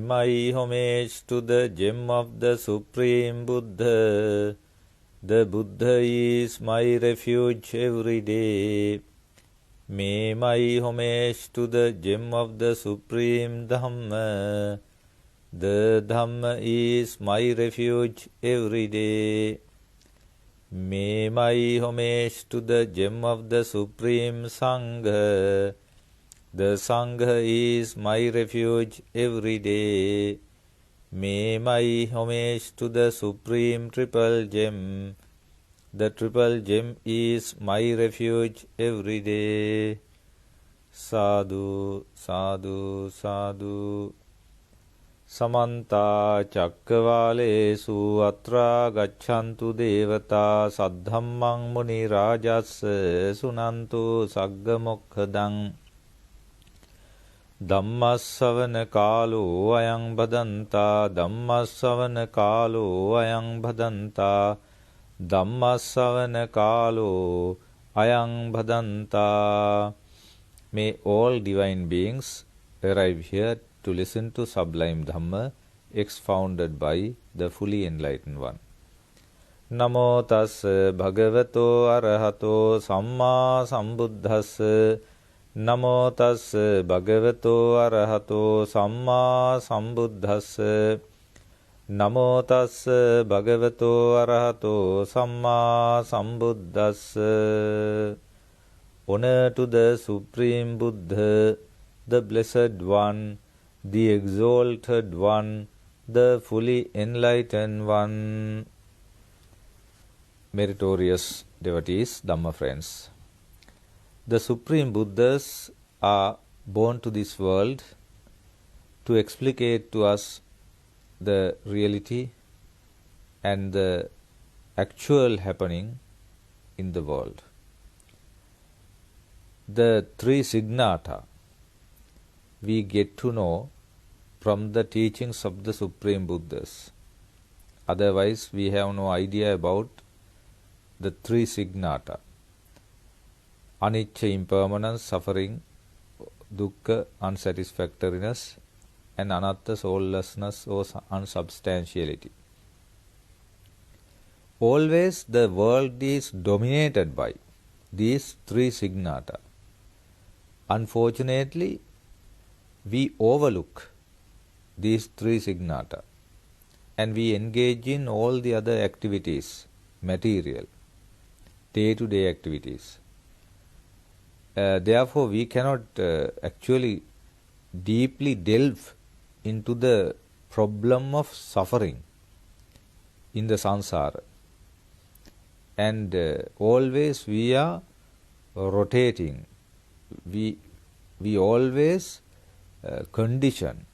my homage to the gem of the Supreme Buddha. The Buddha is my refuge every day. May my homage to the gem of the Supreme Dhamma. The Dhamma is my refuge every day. May my homage to the gem of the Supreme Sangha. The Sangha is my refuge every day. May my homage to the Supreme Triple Gem. The Triple Gem is my refuge every day. Sadhu, sadhu, sadhu. Samanta cakkavalesu atra gaccantu devata saddhammang muni rajassa sunantu sagga mokkhadan. Dhammasavana kālo ayam bhadanta. Dhammasavana kālo ayam bhadanta. Dhammasavana kālo ayam bhadanta. May all divine beings arrive here to listen to sublime Dhamma expounded by the fully enlightened one. Namo tassa bhagavato arahato samma sambuddhassa. Namo tassa bhagavato arahato samma sambuddhassa. Namo tassa bhagavato arahato samma sambuddhassa. Honor to the Supreme Buddha, the Blessed One, the Exalted One, the fully enlightened One. Meritorious devotees, Dhamma friends. The Supreme Buddhas are born to this world to explicate to us the reality and the actual happening in the world. The three signata we get to know from the teachings of the Supreme Buddhas. Otherwise, we have no idea about the three signata. Anicca, impermanence, suffering, dukkha, unsatisfactoriness, and anatta, soullessness or unsubstantiality. Always the world is dominated by these three signata. Unfortunately, we overlook these three signata and we engage in all the other activities, material, day-to-day activities. Therefore, we cannot actually deeply delve into the problem of suffering in the samsara. And always we are rotating. We always condition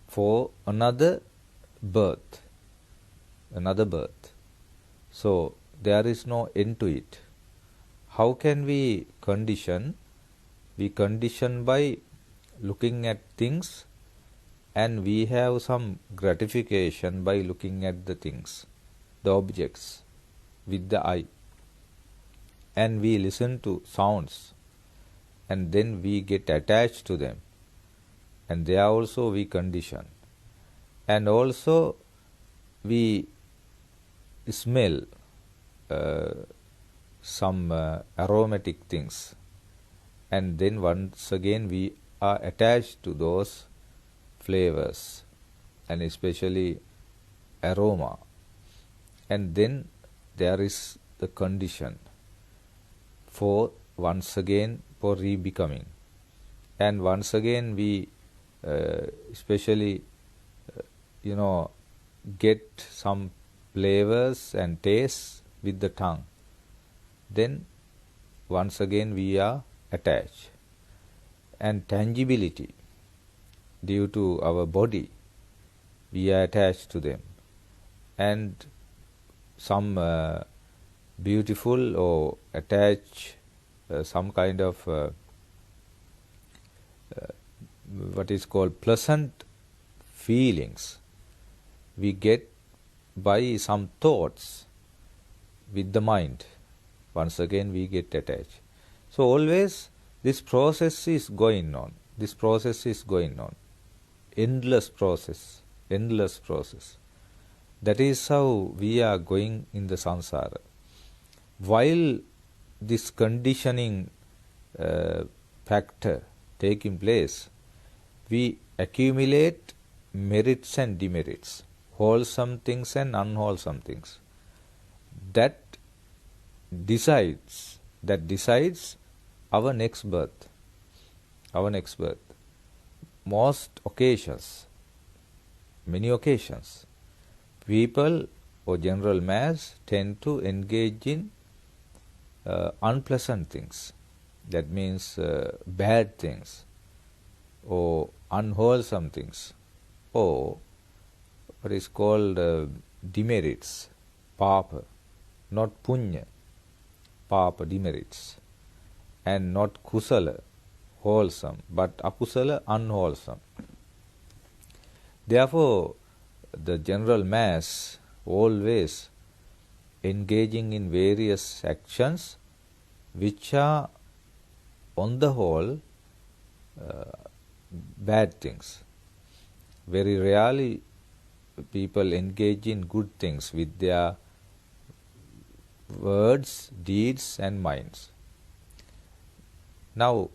for another birth. So there is no end to it. How can we condition? We condition by looking at things, and we have some gratification by looking at the things, the objects, with the eye. And we listen to sounds, and then we get attached to them. And there also we condition. And also we smell some aromatic things, and then once again we are attached to those flavors and especially aroma, and then there is the condition for once again for rebecoming, and once again we especially get some flavors and tastes with the tongue. Then once again we are attached. And tangibility, due to our body, we are attached to them. And some beautiful or attached some kind of what is called pleasant feelings we get by some thoughts with the mind. Once again we get attached. So always this process is going on. endless process, endless process. That is how we are going in the samsara. While this conditioning factor taking place, we accumulate merits and demerits, wholesome things and unwholesome things. That decides our next birth. Our next birth. Most occasions, many occasions, people or general mass tend to engage in unpleasant things. That means bad things or unwholesome things, or what is called demerits, papa, not punya, papa, demerits, and not kusala, wholesome, but akusala, unwholesome. Therefore, the general mass always engaging in various actions which are on the whole bad things. Very rarely people engage in good things with their words, deeds and minds. Now,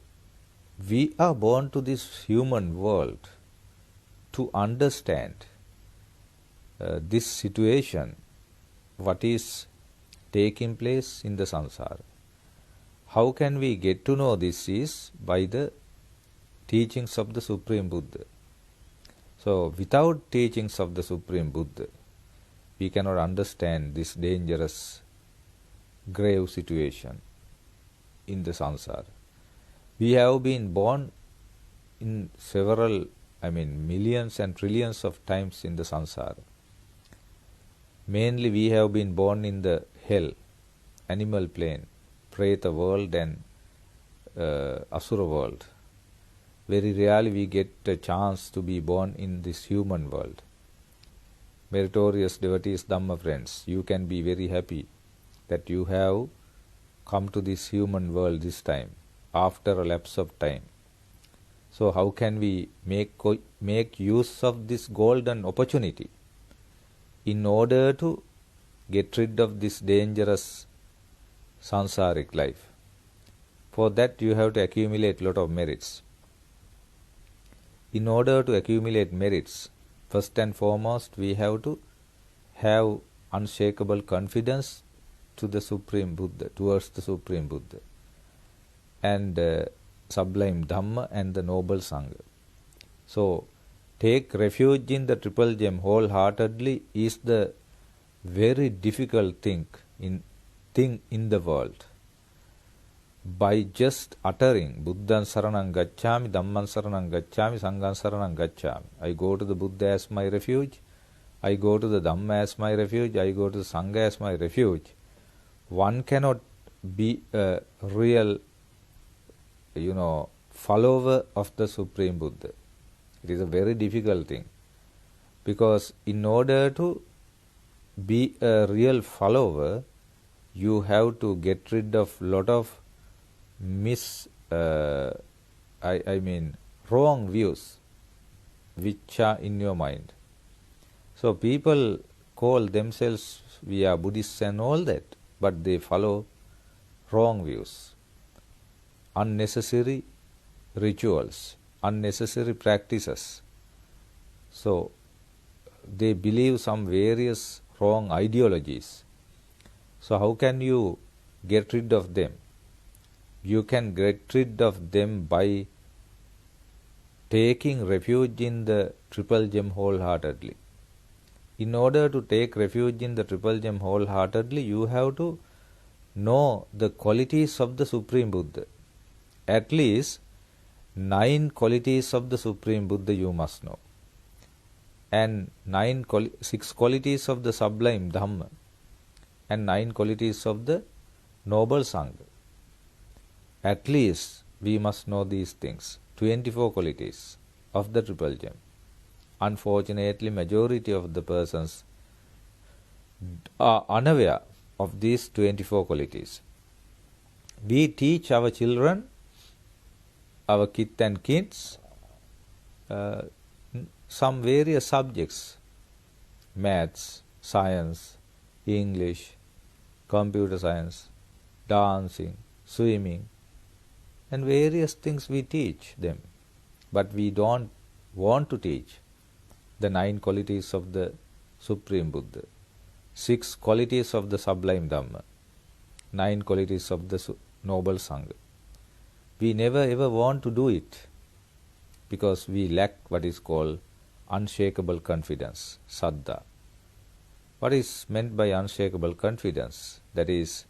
we are born to this human world to understand this situation, what is taking place in the samsara. How can we get to know this is by the teachings of the Supreme Buddha. So, without teachings of the Supreme Buddha, we cannot understand this dangerous, grave situation in the samsara. We have been born in several, millions and trillions of times in the samsara. Mainly we have been born in the hell, animal plane, preta world and asura world. Very rarely we get a chance to be born in this human world. Meritorious devotees, Dhamma friends, you can be very happy that you have come to this human world this time, after a lapse of time. So how can we make use of this golden opportunity in order to get rid of this dangerous sansaric life? For that you have to accumulate lot of merits. In order to accumulate merits, first and foremost we have to have unshakable confidence to the Supreme Buddha, towards the Supreme Buddha, and sublime Dhamma and the noble Sangha. So, take refuge in the Triple Gem wholeheartedly is the very difficult thing in the world. By just uttering Buddhan Saranam Gacchami, Dhamman Saranam Gacchami, Sangham Saranam Gacchami, I go to the Buddha as my refuge, I go to the Dhamma as my refuge, I go to the Sangha as my refuge. One cannot be a real, follower of the Supreme Buddha. It is a very difficult thing, because in order to be a real follower, you have to get rid of lot of wrong views which are in your mind. So people call themselves, we are Buddhists and all that, but they follow wrong views, unnecessary rituals, unnecessary practices. So they believe some various wrong ideologies. So how can you get rid of them? You can get rid of them by taking refuge in the Triple Gem wholeheartedly. In order to take refuge in the Triple Gem wholeheartedly, you have to know the qualities of the Supreme Buddha. At least 9 qualities of the Supreme Buddha you must know, and 6 qualities of the sublime Dhamma, and 9 qualities of the noble Sangha. At least we must know these things, 24 qualities of the Triple Gem. Unfortunately, majority of the persons are unaware of these 24 qualities. We teach our children, our kith and kids, some various subjects, maths, science, English, computer science, dancing, swimming, and various things we teach them. But we don't want to teach the 9 qualities of the Supreme Buddha, 6 qualities of the sublime Dhamma, 9 qualities of the noble Sangha. We never ever want to do it because we lack what is called unshakable confidence, saddha. What is meant by unshakable confidence? That is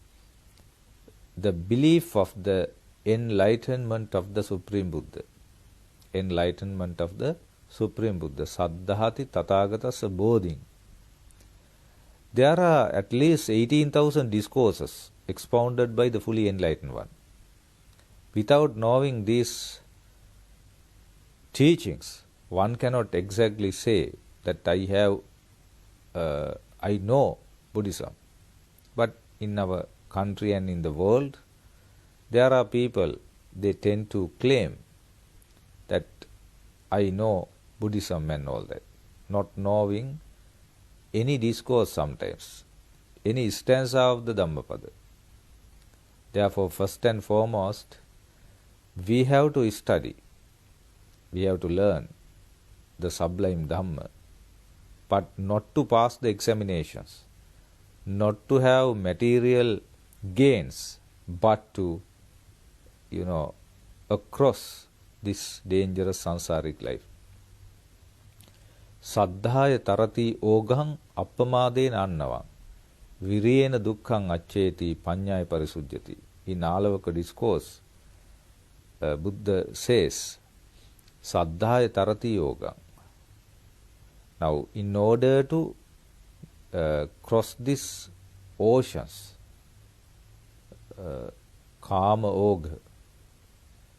the belief of the enlightenment of the Supreme Buddha. Enlightenment of the Supreme Buddha. Saddhati Tathagatasa Bodhin. There are at least 18,000 discourses expounded by the fully enlightened one. Without knowing these teachings, one cannot exactly say that I know Buddhism. But in our country and in the world, there are people, they tend to claim that I know Buddhism and all that, not knowing any discourse sometimes, any stanza of the Dhammapada. Therefore, first and foremost, we have to study, we have to learn the sublime Dhamma, but not to pass the examinations, not to have material gains, but to, across this dangerous sansaric life. Saddhaya tarati ogam appamadena annavang viriyena dukkhang accheti panyaya parisujjati. In Alavaka discourse, Buddha says, Saddhaya tarati ogam. Now, in order to cross these oceans, Kama Oga,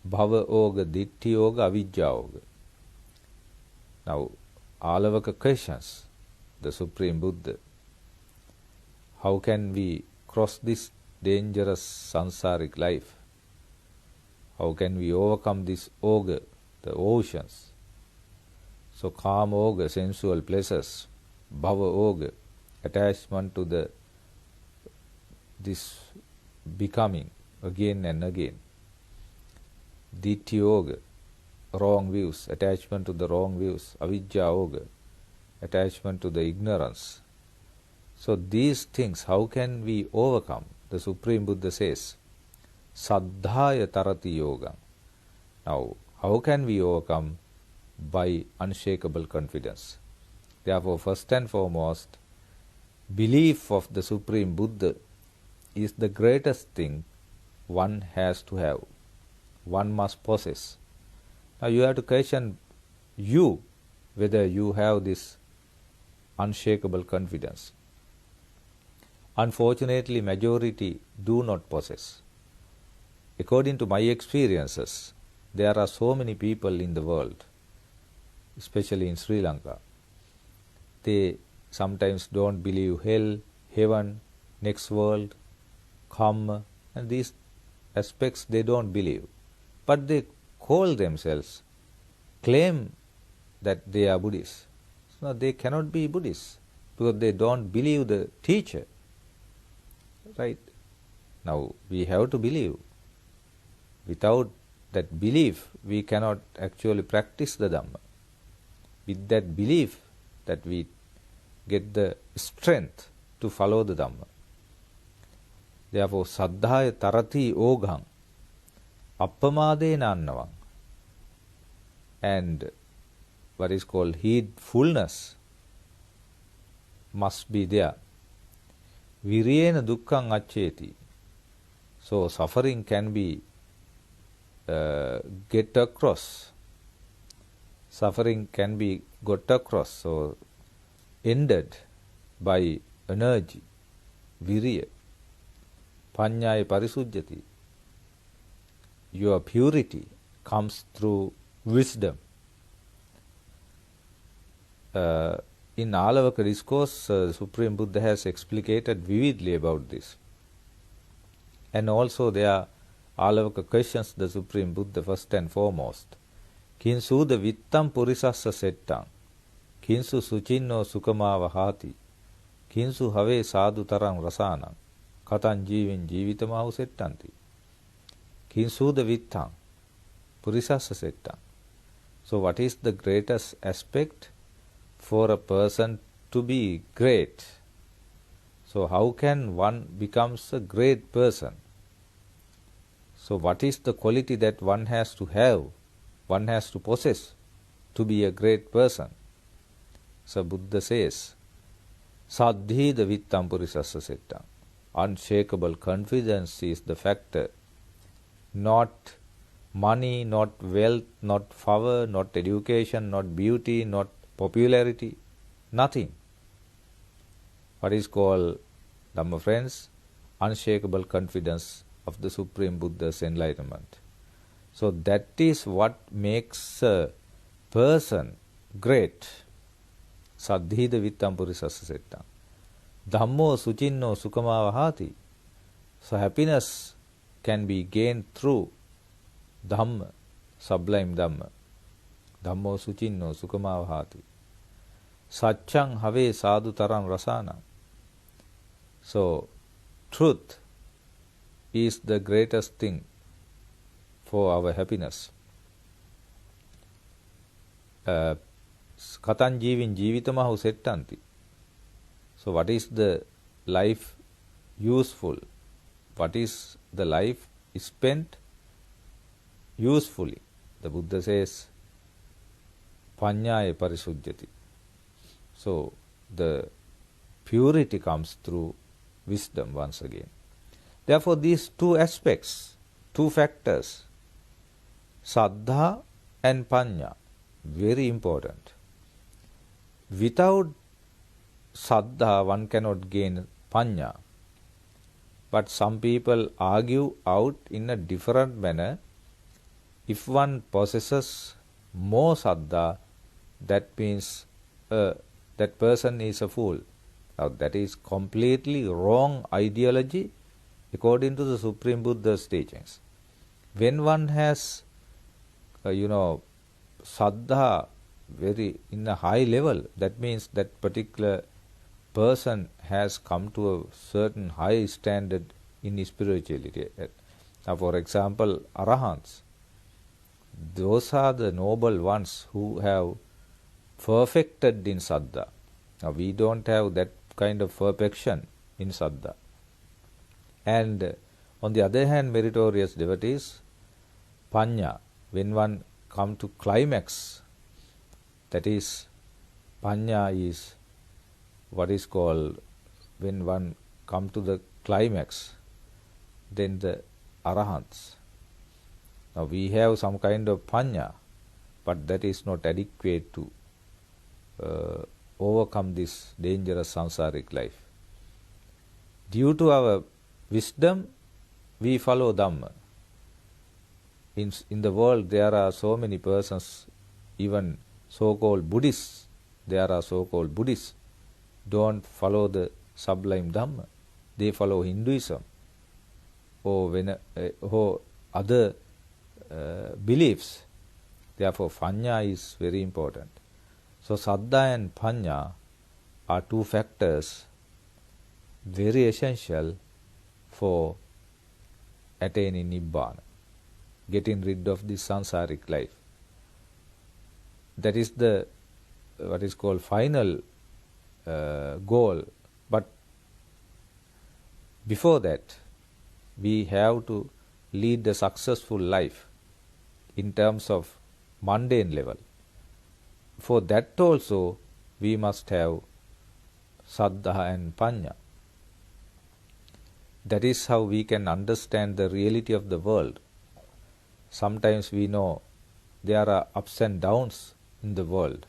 Bhava Oga, Ditti Oga, Avidya Oga. Now, Alavaka questions the Supreme Buddha. How can we cross this dangerous sansaric life? How can we overcome this Oga, the oceans? So, Kama Oga, sensual pleasures, Bhava Oga, attachment to this becoming again and again. Ditti Yoga, wrong views, attachment to the wrong views. Avidya Yoga, attachment to the ignorance. So these things, how can we overcome? The Supreme Buddha says, Saddhaya tarati yoga. Now, how can we overcome? By unshakable confidence. Therefore, first and foremost, belief of the Supreme Buddha is the greatest thing one has to have. One must possess. Now you have to question you whether you have this unshakable confidence. Unfortunately, majority do not possess. According to my experiences, there are so many people in the world, especially in Sri Lanka. They sometimes don't believe hell, heaven, next world, karma, and these aspects they don't believe. But they call themselves, claim that they are Buddhists. No, they cannot be Buddhists because they don't believe the teacher. Right? Now, we have to believe. Without that belief, we cannot actually practice the Dhamma. With that belief, that we get the strength to follow the Dhamma. Therefore, saddhaya tarati ogam appamadena annavang. And what is called heedfulness must be there. Viriyena dukkhang accheti. So suffering can be get across. Suffering can be got across, so ended by energy, viriya. Panyaya parisujjati. Your purity comes through wisdom. In Alavaka discourse, Supreme Buddha has explicated vividly about this. And also there are Alavaka questions the Supreme Buddha first and foremost. Kinsuda vittam purisassa settam Kinsu suchinno sukama vahati. Kinsu have sadhu tarang rasanam. Katan jivin jivitamahu settanti. Kinsuda vittang. Purisassa settam. So what is the greatest aspect for a person to be great? So how can one becomes a great person? So what is the quality that one has to have, one has to possess to be a great person? So Buddha says, Saddhida vittam purisassa settam. Unshakable confidence is the factor. Not money, not wealth, not power, not education, not beauty, not popularity, nothing. What is called, Dhamma friends, unshakable confidence of the Supreme Buddha's enlightenment. So that is what makes a person great. Saddhida vittam purisassa settam. Dhammo suchinno sukama vahati. So happiness can be gained through Dhamma, sublime Dhamma. Dhammo suchinno sukama vahati. Satchang have sadhu taram rasana. So truth is the greatest thing for our happiness. Katan jivin jivitamahu settanti. So what is the life useful? What is the life spent usefully? The Buddha says, Panyaya parisujjati. So the purity comes through wisdom once again. Therefore these two aspects, two factors, Saddha and Panya, very important. Without Saddha one cannot gain Panya. But some people argue out in a different manner. If one possesses more Saddha, that means that person is a fool. Now that is completely wrong ideology according to the Supreme Buddha's teachings. When one has, Saddha very in a high level, that means that particular person has come to a certain high standard in spirituality. Now for example, Arahants, those are the noble ones who have perfected in Saddha. Now we don't have that kind of perfection in Saddha. And on the other hand, meritorious devotees, Panya, when one come to climax, that is, Panya is what is called, when one come to the climax, then the Arahants. Now we have some kind of Panya, but that is not adequate to overcome this dangerous samsaric life. Due to our wisdom, we follow Dhamma. In the world there are so many persons, even so-called Buddhists, there are so-called Buddhists, don't follow the sublime Dhamma. They follow Hinduism or other beliefs. Therefore, Panya is very important. So, Saddha and Panya are two factors very essential for attaining Nibbana, getting rid of this samsaric life. That is the what is called final goal. But before that, we have to lead a successful life in terms of mundane level. For that also, we must have Saddha and Panya. That is how we can understand the reality of the world. Sometimes we know there are ups and downs in the world.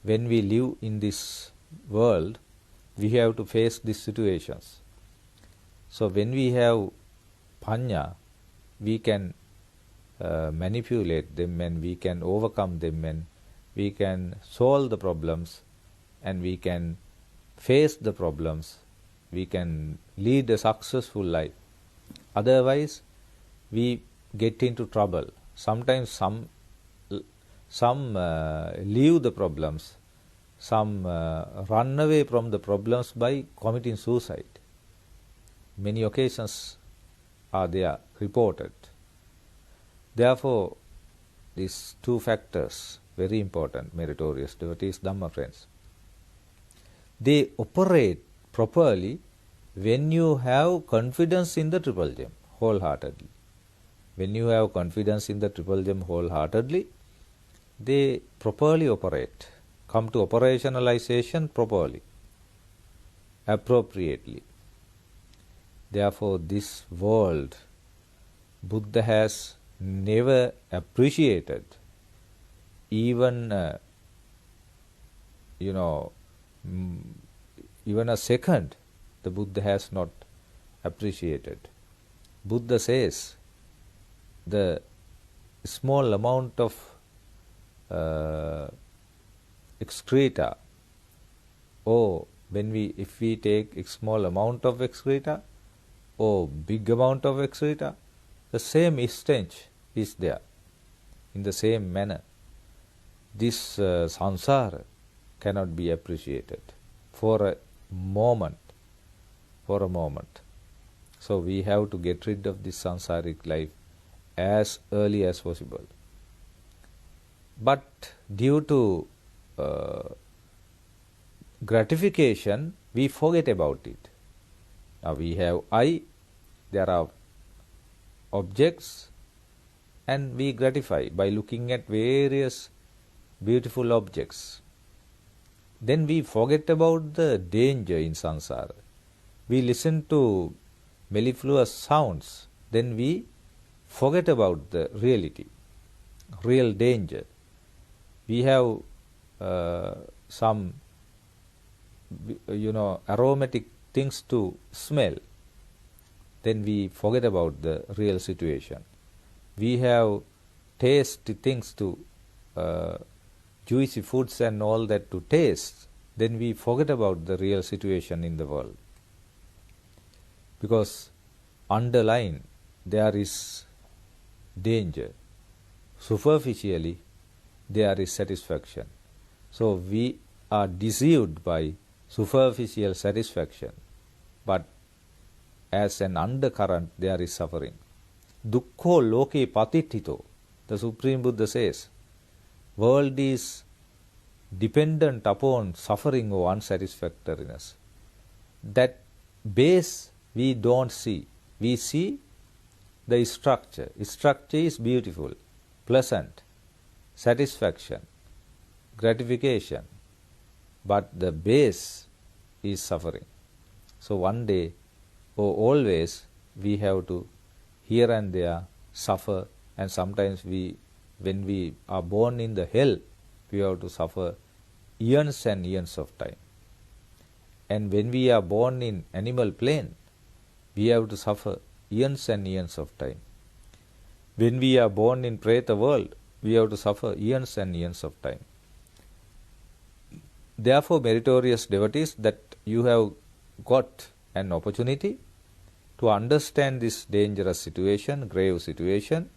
When we live in this world, we have to face these situations. So when we have Panya, we can manipulate them and we can overcome them and we can solve the problems and we can face the problems. We can lead a successful life. Otherwise, we get into trouble. Sometimes some leave the problems some run away from the problems by committing suicide. Many occasions are there reported. Therefore, these two factors, very important, meritorious devotees, Dhamma friends. They operate properly when you have confidence in the Triple Gem wholeheartedly. When you have confidence in the Triple Gem wholeheartedly, they properly operate, come to operationalization properly, appropriately. Therefore, this world, Buddha has never appreciated, even even a second, the Buddha has not appreciated. Buddha says the small amount of excreta, or if we take a small amount of excreta or big amount of excreta, the same stench is there. In the same manner, this samsara cannot be appreciated for a moment. So we have to get rid of this samsaric life as early as possible. But due to gratification, we forget about it. Now we have eye, there are objects, and we gratify by looking at various beautiful objects. Then we forget about the danger in samsara. We listen to mellifluous sounds, then we forget about the reality, real danger. We have some aromatic things to smell, then we forget about the real situation. We have tasty things to juicy foods and all that to taste, then we forget about the real situation in the world. Because underlying there is danger. Superficially there is satisfaction. So we are deceived by superficial satisfaction, but as an undercurrent there is suffering. Dukkho loke patittito, the Supreme Buddha says, world is dependent upon suffering or unsatisfactoriness. That base we don't see. We see the structure. Structure is beautiful, pleasant, satisfaction, gratification, but the base is suffering. So one day or always we have to here and there suffer, and sometimes when we are born in the hell, we have to suffer eons and eons of time. And when we are born in animal plane, we have to suffer eons and eons of time. When we are born in Preta world, we have to suffer eons and eons of time. Therefore, meritorious devotees, that you have got an opportunity to understand this dangerous situation, grave situation,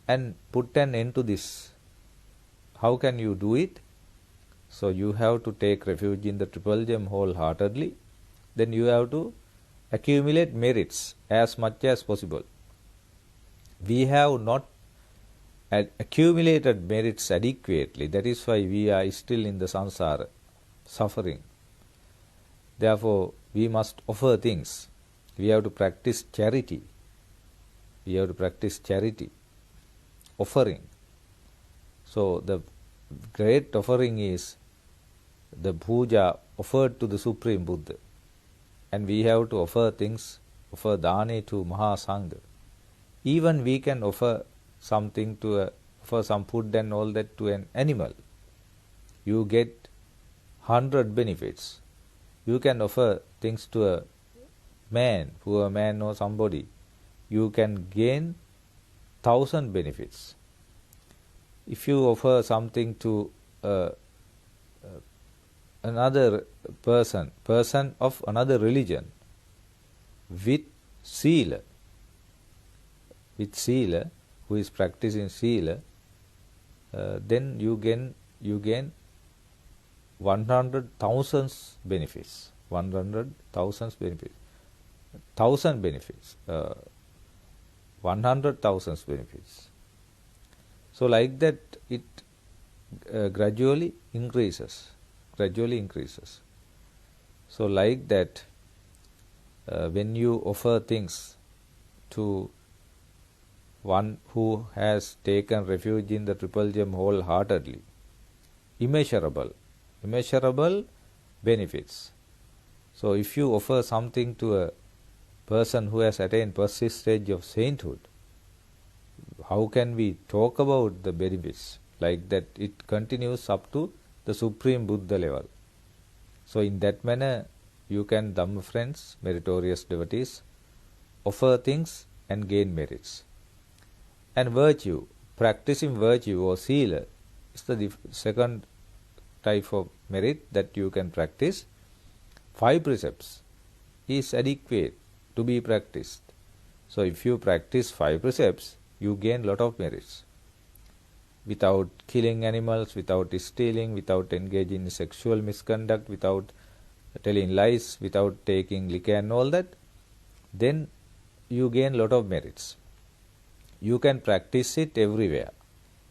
and put an end to this. How can you do it? So you have to take refuge in the Triple Gem wholeheartedly. Then you have to accumulate merits as much as possible. We have not accumulated merits adequately. That is why we are still in the samsara, suffering. Therefore, we must offer things. We have to practice charity. Offering. So the great offering is the puja offered to the Supreme Buddha. And we have to offer things, offer dane to Mahasangha. Even we can offer something offer some food and all that to an animal. You get 100 benefits. You can offer things to a man, poor man or somebody. You can gain 1,000 benefits. If you offer something to another person of another religion, with sila, who is practicing sila, then you gain 100,000 benefits. 100,000 benefits. 1,000 benefits. 100,000 benefits. So like that it gradually increases. Gradually increases. So like that when you offer things to one who has taken refuge in the Triple Gem wholeheartedly, immeasurable benefits. So if you offer something to a person who has attained first stage of sainthood, how can we talk about the benefits? Like that it continues up to the Supreme Buddha level. So in that manner you can, Dhamma friends, meritorious devotees, offer things and gain merits. And virtue, practicing virtue or sila is the second type of merit that you can practice. 5 precepts is adequate to be practiced. So if you practice 5 precepts, you gain lot of merits. Without killing animals, without stealing, without engaging in sexual misconduct, without telling lies, without taking liquor and all that, then you gain lot of merits. You can practice it everywhere.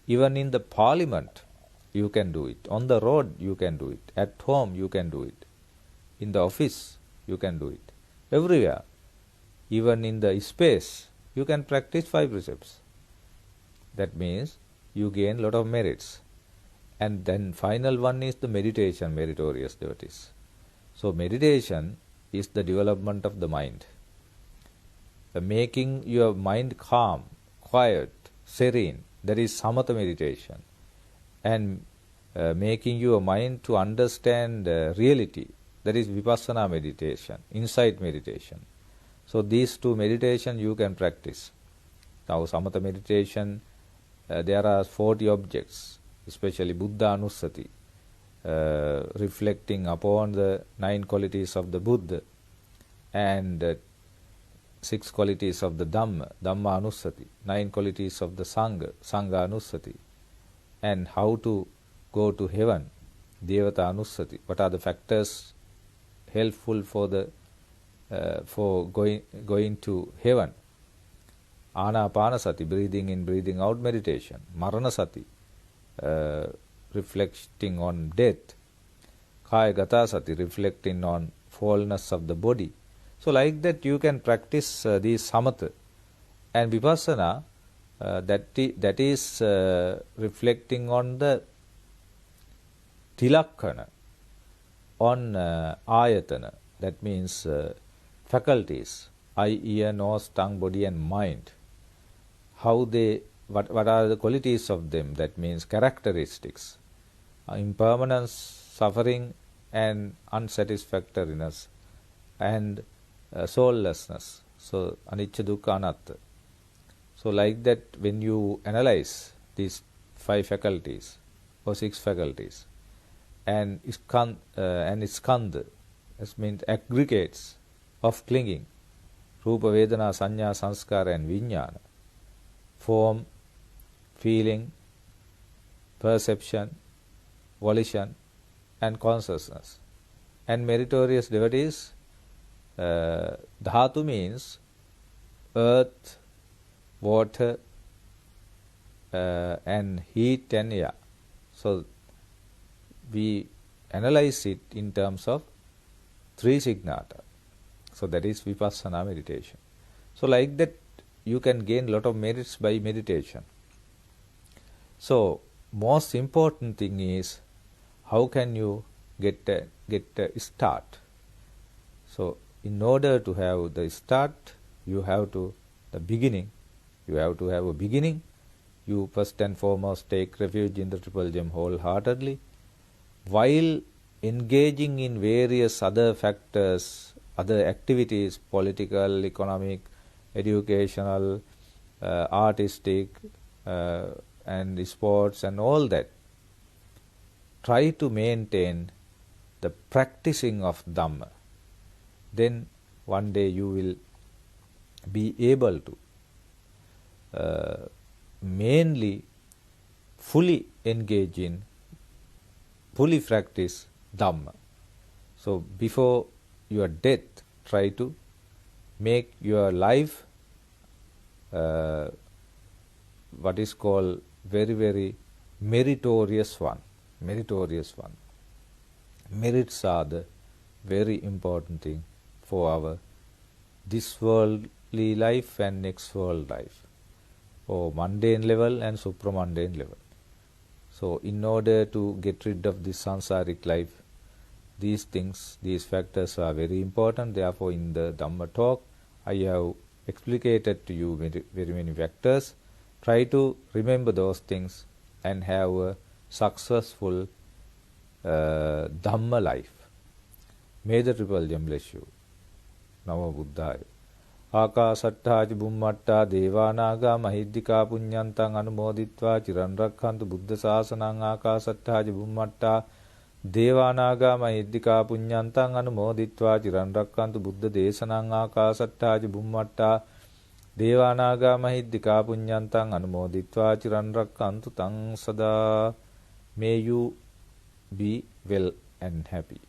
Even in the parliament, you can do it. On the road, you can do it. At home, you can do it. In the office, you can do it. Everywhere. Even in the space, you can practice 5 precepts. That means you gain lot of merits. And then final one is the meditation, meritorious devotees. So meditation is the development of the mind. Making your mind calm, quiet, serene, that is samatha meditation. And making your mind to understand reality, that is vipassana meditation, insight meditation. So these 2 meditation you can practice. Now samatha meditation, there are 40 objects, especially Buddha Anussati, reflecting upon the 9 qualities of the Buddha and 6 qualities of the Dhamma, Dhamma Anussati, 9 qualities of the Sangha, Sangha Anussati, and how to go to heaven, Devata Anussati, what are the factors helpful for the for going to heaven. Anapanasati, breathing in, breathing out meditation. Maranasati, reflecting on death. Kayagata sati, reflecting on fallness of the body. So like that you can practice these samatha. And vipassana, that is reflecting on the tilakkana, on ayatana, that means faculties, eye, ear, nose, tongue, body and mind. How they, what are the qualities of them, that means characteristics, impermanence, suffering and unsatisfactoriness, and soullessness. So anicca dukkha anatta. So like that when you analyze these 5 faculties or 6 faculties, and skandha, that means aggregates of clinging, rupa, vedana, sanya, sanskara and vijnana, form, feeling, perception, volition and consciousness. And meritorious devotees, dhatu means earth, water and heat and air. So we analyze it in terms of 3 signata. So that is vipassana meditation. So like that you can gain lot of merits by meditation. So most important thing is how can you get a start. So in order to have the start, you have to the beginning. You have to have a beginning. You first and foremost take refuge in the Triple Gem wholeheartedly, while engaging in various other factors, other activities, political, economic, educational, artistic, and sports and all that. Try to maintain the practicing of Dhamma. Then one day you will be able to mainly fully engage in, fully practice Dhamma. So before your death, try to make your life what is called very, very meritorious one. Meritorious one. Merits are the very important thing for our this worldly life and next world life, or mundane level and supramundane level. So in order to get rid of this sansaric life, these things, these factors are very important. Therefore, in the Dhamma talk, I have explicated to you very many factors. Try to remember those things and have a successful Dhamma life. May the Triple Gem bless you. Namo Buddhaya. ආකාසට්ඨා ච බුම්මට්ඨා දේවානාගා මහිද්దికා පුඤ්ඤන්තං අනුමෝදිත්වා චිරන් රක්ඛන්තු බුද්ධ ශාසනං ආකාසට්ඨා ච බුම්මට්ඨා දේවානාගා මහිද්దికා පුඤ්ඤන්තං අනුමෝදිත්වා චිරන් රක්ඛන්තු බුද්ධ දේශනං ආකාසට්ඨා ච බුම්මට්ඨා දේවානාගා මහිද්దికා පුඤ්ඤන්තං අනුමෝදිත්වා චිරන් රක්ඛන්තු තං සදා. May you be well and happy.